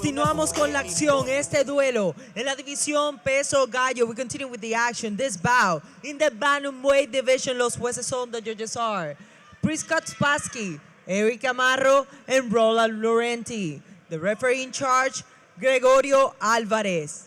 Continuamos con la acción, este duelo en la división peso gallo. We continue with the action. This bout in the bantamweight division, los jueces son the judges are Prescott Spassky, Eric Amarro, and Roland Laurenti. The referee in charge, Gregorio Alvarez.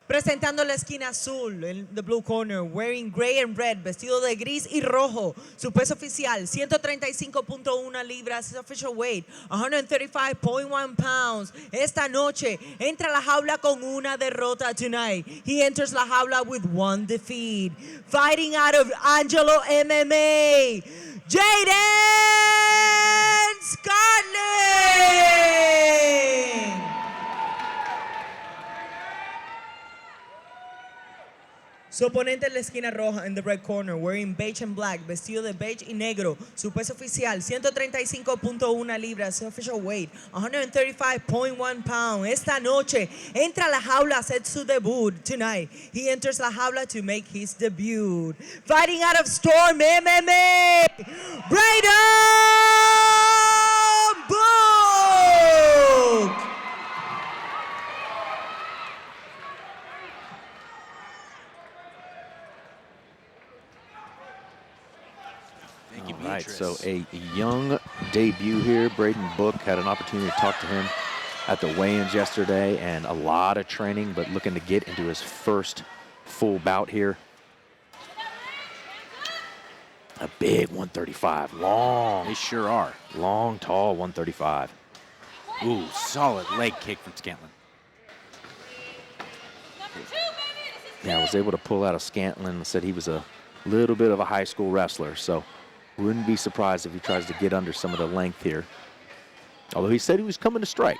Presentando la esquina azul, en the blue corner, wearing gray and red, vestido de gris y rojo. Su peso oficial, 135.1 libras, his official weight, 135.1 pounds. Esta noche, entra a la jaula con una derrota tonight. He enters la jaula with one defeat. Fighting out of Angelo MMA, Jaeden Scantlin! Su oponente en la esquina roja, in the red corner, wearing beige and black, vestido de beige y negro. Su peso oficial, 135.1 libras, su official weight, 135.1 pounds. Esta noche, entra a la jaula, set su debut. Tonight, he enters la jaula to make his debut. Fighting out of Storm MMA, Braedon! All right, so a young debut here. Braedon Book had an opportunity to talk to him at the weigh-ins yesterday, and a lot of training, but looking to get into his first full bout here. A big 135, long. They sure are. Long, tall 135. Ooh, solid leg kick from Scantlin. Yeah, I was able to pull out of Scantlin and said he was a little bit of a high school wrestler, so wouldn't be surprised if he tries to get under some of the length here. Although he said he was coming to strike.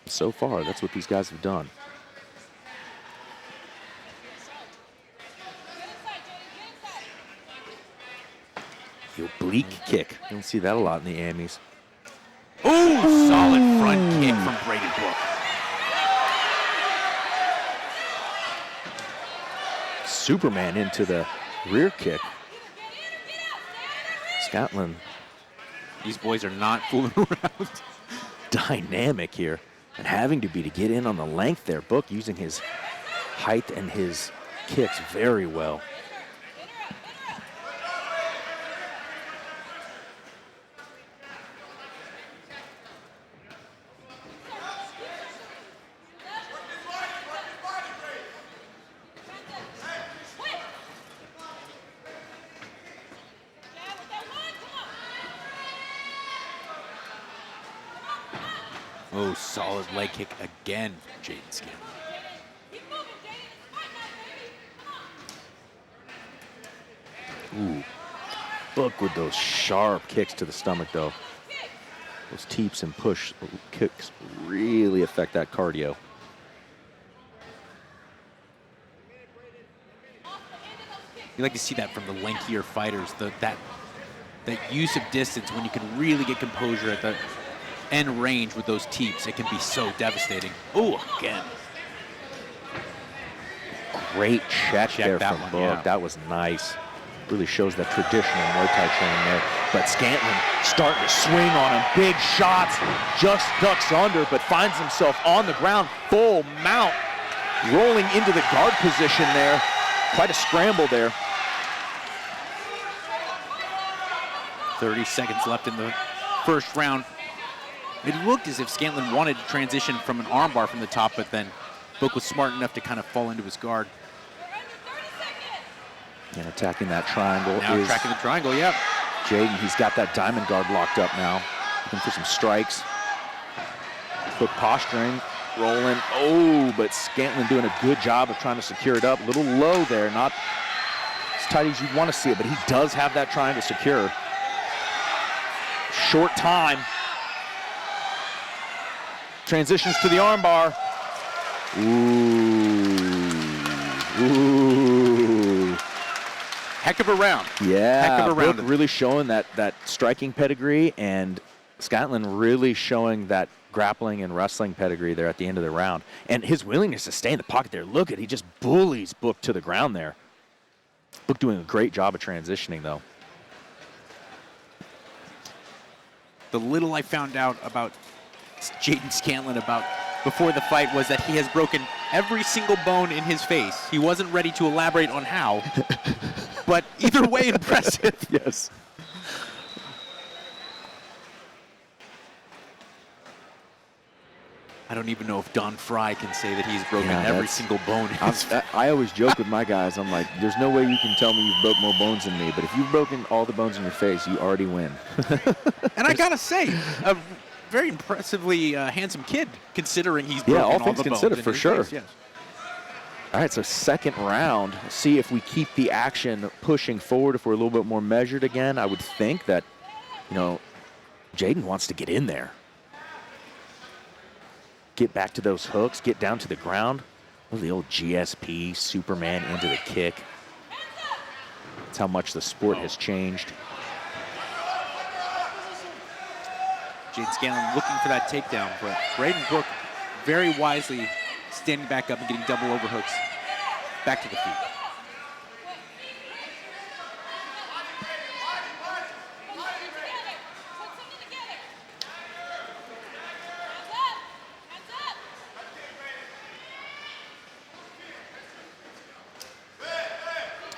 So far, that's what these guys have done. The oblique kick. You don't see that a lot in the Amis. Ooh, solid front kick from Braedon Book. Superman into the rear kick. Scantlin. These boys are not fooling around. Dynamic here, and having to be to get in on the length there. Book using his height and his kicks very well. Oh, solid leg kick again from Jaeden Scantlin. Ooh, Book with those sharp kicks to the stomach, though. Those teeps and push kicks really affect that cardio. You like to see that from the lengthier fighters, that use of distance when you can really get composure at the end range with those teeps. It can be so devastating. Ooh, again. Great check there from one, Book. yeah. That was nice. Really shows that traditional Muay Thai training there. But Scantlin starting to swing on him. Big shots. Just ducks under, but finds himself on the ground. Full mount. Rolling into the guard position there. Quite a scramble there. 30 seconds left in the first round. It looked as if Scantlin wanted to transition from an armbar from the top, but then Book was smart enough to kind of fall into his guard. And attacking that triangle. Now tracking the triangle, yeah. Jaeden, he's got that diamond guard locked up now. Looking for some strikes. Book posturing, rolling. Oh, but Scantlin doing a good job of trying to secure it up. A little low there, not as tight as you'd want to see it, but he does have that triangle secure. Short time. Transitions to the armbar. Ooh. Ooh. Heck of a round. Yeah, Heck of a round. Book really showing that striking pedigree, and Scantlin really showing that grappling and wrestling pedigree there at the end of the round. And his willingness to stay in the pocket there. Look at, he just bullies Book to the ground there. Book doing a great job of transitioning, though. The little I found out about Jaeden Scantlin about before the fight was that he has broken every single bone in his face. He wasn't ready to elaborate on how, but either way, impressive. Yes. I don't even know if Don Fry can say that he's broken every single bone in his face. I always joke with my guys. I'm like, there's no way you can tell me you've broke more bones than me, but if you've broken all the bones in your face, you already win. And I gotta say, a very impressively handsome kid, considering he's broken all all things the bones considered, in for his sure. face, yes. All right, so second round. See if we keep the action pushing forward. If we're a little bit more measured again, I would think that, Jaeden wants to get in there. Get back to those hooks, get down to the ground. Oh, the old GSP, Superman into the kick. That's how much the sport has changed. Jaeden Scantlin looking for that takedown, but Braedon Brook very wisely standing back up and getting double overhooks back to the feet.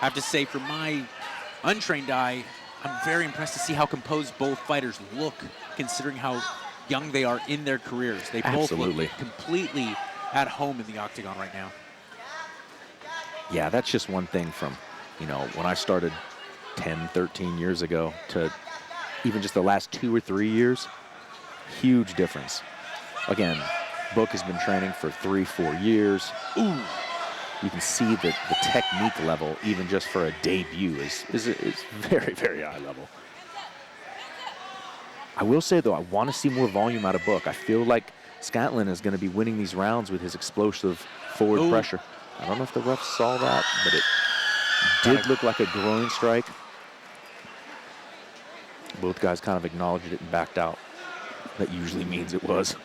I have to say, for my untrained eye, I'm very impressed to see how composed both fighters look, considering how young they are in their careers. They both look completely at home in the octagon right now. Yeah, that's just one thing from, when I started 10, 13 years ago to even just the last 2 or 3 years. Huge difference. Again, Book has been training for 3, 4 years. Ooh. You can see that the technique level, even just for a debut, is very, very high level. I will say, though, I want to see more volume out of Book. I feel like Scantlin is going to be winning these rounds with his explosive forward pressure. I don't know if the ref saw that, but it did look like a groin strike. Both guys kind of acknowledged it and backed out. That usually means it was.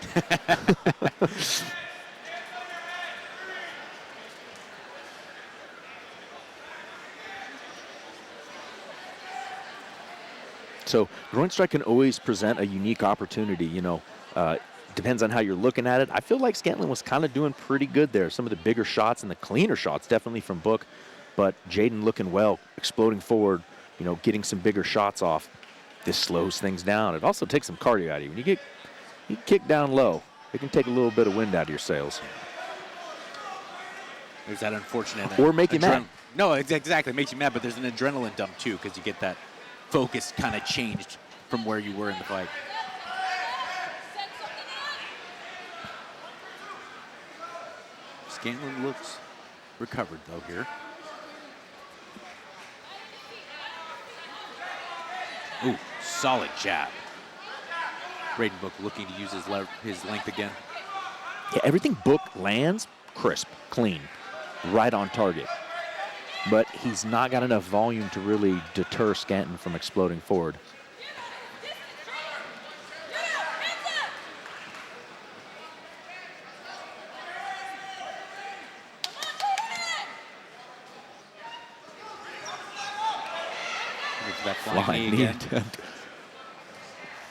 So groin strike can always present a unique opportunity, depends on how you're looking at it. I feel like Scantlin was kind of doing pretty good there. Some of the bigger shots and the cleaner shots definitely from Book, but Jaeden looking well, exploding forward, getting some bigger shots off. This slows things down. It also takes some cardio out of you. When you kick down low, it can take a little bit of wind out of your sails. There's that unfortunate... Or make you mad. No, exactly. It makes you mad, but there's an adrenaline dump, too, because you get that focus kind of changed from where you were in the fight. Scantlin looks recovered, though, here. Ooh, solid jab. Braedon Book looking to use his length again. Yeah, everything Book lands, crisp, clean, right on target. But he's not got enough volume to really deter Scantlin from exploding forward. That flying knee again. Attempt.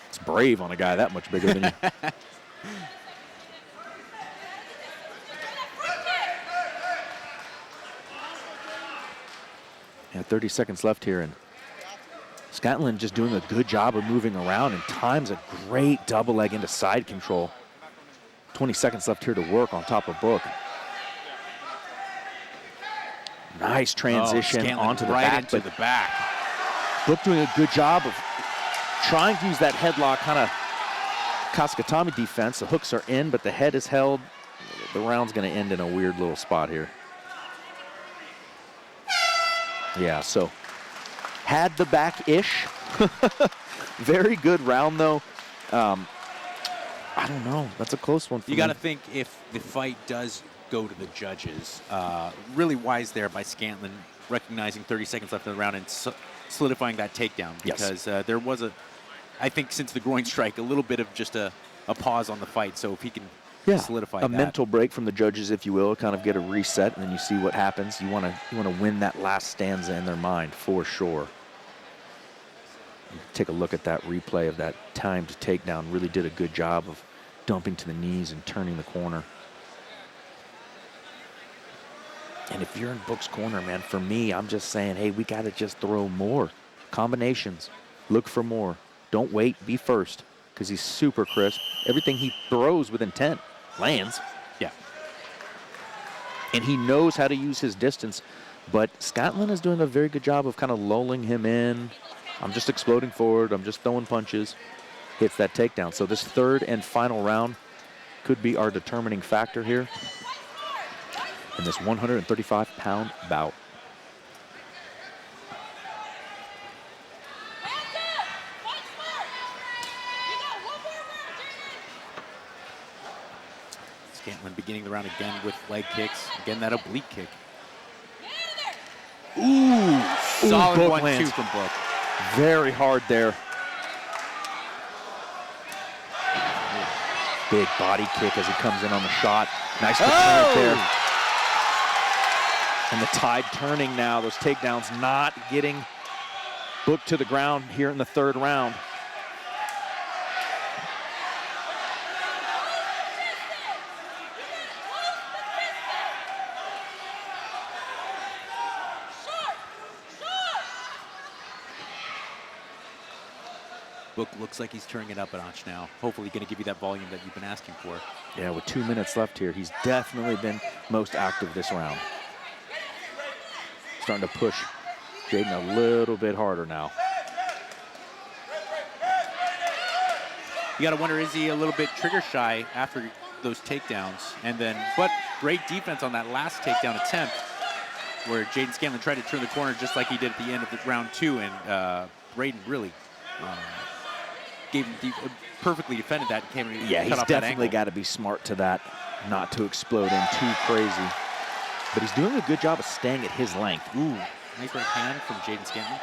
It's brave on a guy that much bigger than you. Yeah, 30 seconds left here, and Scantlin just doing a good job of moving around and times a great double leg into side control. 20 seconds left here to work on top of Book. Nice transition onto the back. Into the back. Book doing a good job of trying to use that headlock kind of Kaskatami defense. The hooks are in, but the head is held. The round's going to end in a weird little spot here. Yeah, so had the back-ish. Very good round, though. I don't know. That's a close one for me. You got to think if the fight does go to the judges, really wise there by Scantlin, recognizing 30 seconds left in the round and solidifying that takedown. Because there was I think since the groin strike, a little bit of just a pause on the fight. So if he can solidify that. A mental break from the judges, if you will, kind of get a reset, and then you see what happens. You want to win that last stanza in their mind for sure. Take a look at that replay of that timed takedown. Really did a good job of dumping to the knees and turning the corner. And if you're in Book's corner, man, for me, I'm just saying, hey, we got to just throw more combinations. Look for more. Don't wait. Be first, because he's super crisp. Everything he throws with intent lands. Yeah. And he knows how to use his distance. But Scantlin is doing a very good job of kind of lulling him in. I'm just exploding forward. I'm just throwing punches. Hits that takedown. So this third and final round could be our determining factor here in this 135-pound bout. Scantlin beginning the round again with leg kicks. Again, that oblique kick. Ooh, Solid Book 1-2 lands. from Book. Very hard there. Big body kick as he comes in on the shot. Nice return there. And the tide turning now. Those takedowns not getting Book to the ground here in the third round. Book looks like he's turning it up a notch now. Hopefully going to give you that volume that you've been asking for. Yeah, with 2 minutes left here, he's definitely been most active this round. Starting to push Jaeden a little bit harder now. You got to wonder, is he a little bit trigger shy after those takedowns? And then, but great defense on that last takedown attempt where Jaeden Scantlin tried to turn the corner just like he did at the end of the round 2, and Braedon really gave him perfectly defended that. And came Yeah, cut he's off that definitely angle. got to be smart to that, not to explode in too crazy. But he's doing a good job of staying at his length. Ooh, nice right hand from Jaeden Scantlin.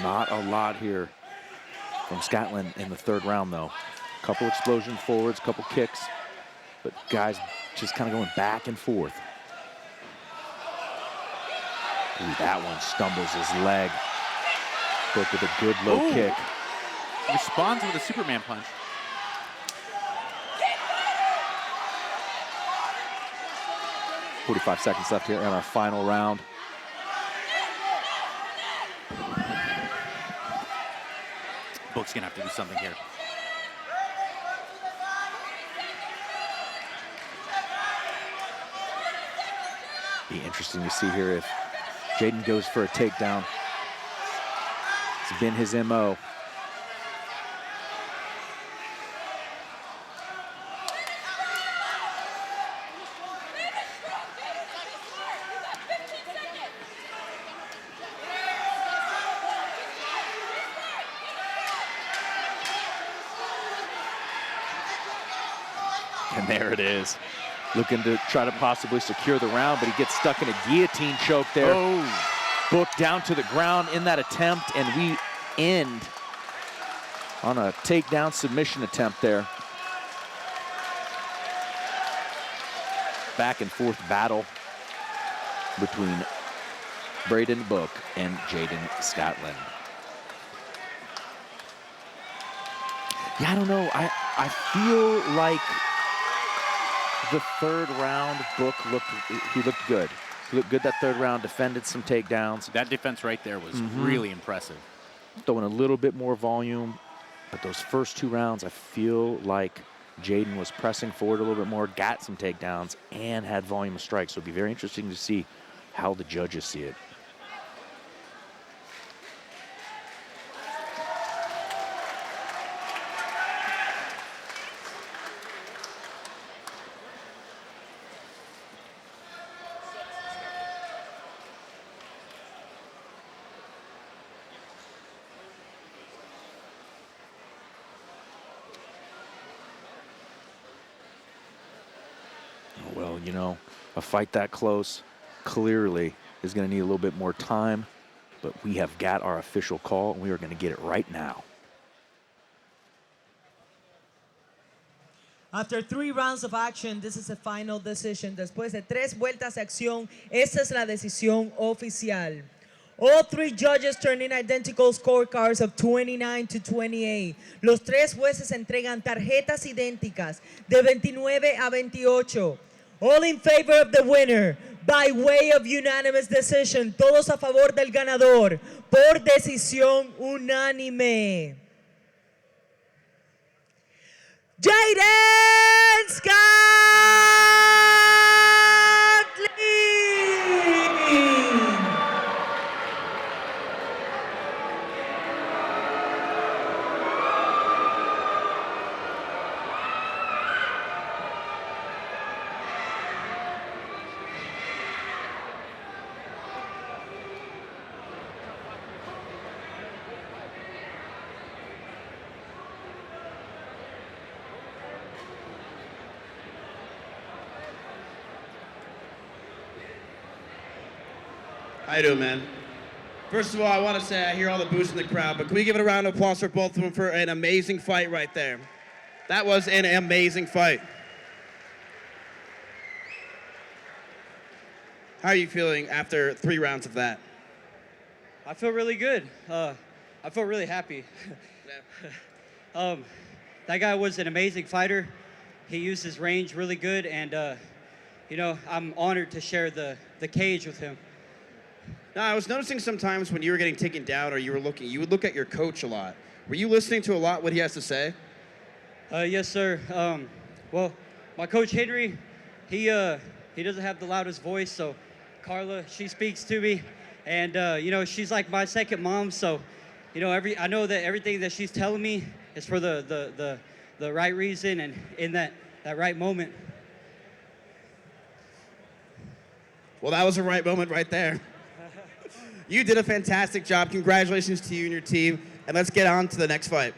Not a lot here from Scantlin in the third round, though. Couple explosion forwards, couple kicks, but guys just kind of going back and forth. Ooh, that one stumbles his leg. Book with a good low Ooh. kick. Responds with a Superman punch. .45 seconds left here in our final round. Book's gonna have to do something here. Be interesting to see here if Jaeden goes for a takedown. It's been his MO. And there it is. Looking to try to possibly secure the round, but he gets stuck in a guillotine choke there. Oh. Book down to the ground in that attempt, and we end on a takedown submission attempt there. Back and forth battle between Braedon Book and Jaeden Scantlin. Yeah, I don't know. I feel like the third round, Book looked good. He looked good that third round, defended some takedowns. That defense right there was really impressive. Throwing a little bit more volume, but those first 2 rounds, I feel like Jaeden was pressing forward a little bit more, got some takedowns, and had volume of strikes. So it'll be very interesting to see how the judges see it. Well, you know, a fight that close clearly is going to need a little bit more time, but we have got our official call, and we are going to get it right now. After 3 rounds of action, this is the final decision. Después de 3 vueltas de acción, esta es la decisión oficial. All 3 judges turn in identical scorecards of 29 to 28. Los 3 jueces entregan tarjetas idénticas de 29 a 28. All in favor of the winner by way of unanimous decision. Todos a favor del ganador por decisión unánime. Jaeden Scantlin! How you doing, man? First of all, I want to say I hear all the boos in the crowd, but can we give it a round of applause for both of them for an amazing fight right there? That was an amazing fight. How are you feeling after 3 rounds of that? I feel really good. I feel really happy. That guy was an amazing fighter. He used his range really good, and I'm honored to share the cage with him. Now, I was noticing sometimes when you were getting taken down or you would look at your coach a lot. Were you listening to a lot what he has to say? Yes, sir. Well, my coach Henry, he doesn't have the loudest voice, so Carla, she speaks to me, and she's like my second mom. So, I know that everything that she's telling me is for the right reason and in that right moment. Well, that was a right moment right there. You did a fantastic job. Congratulations to you and your team, and let's get on to the next fight.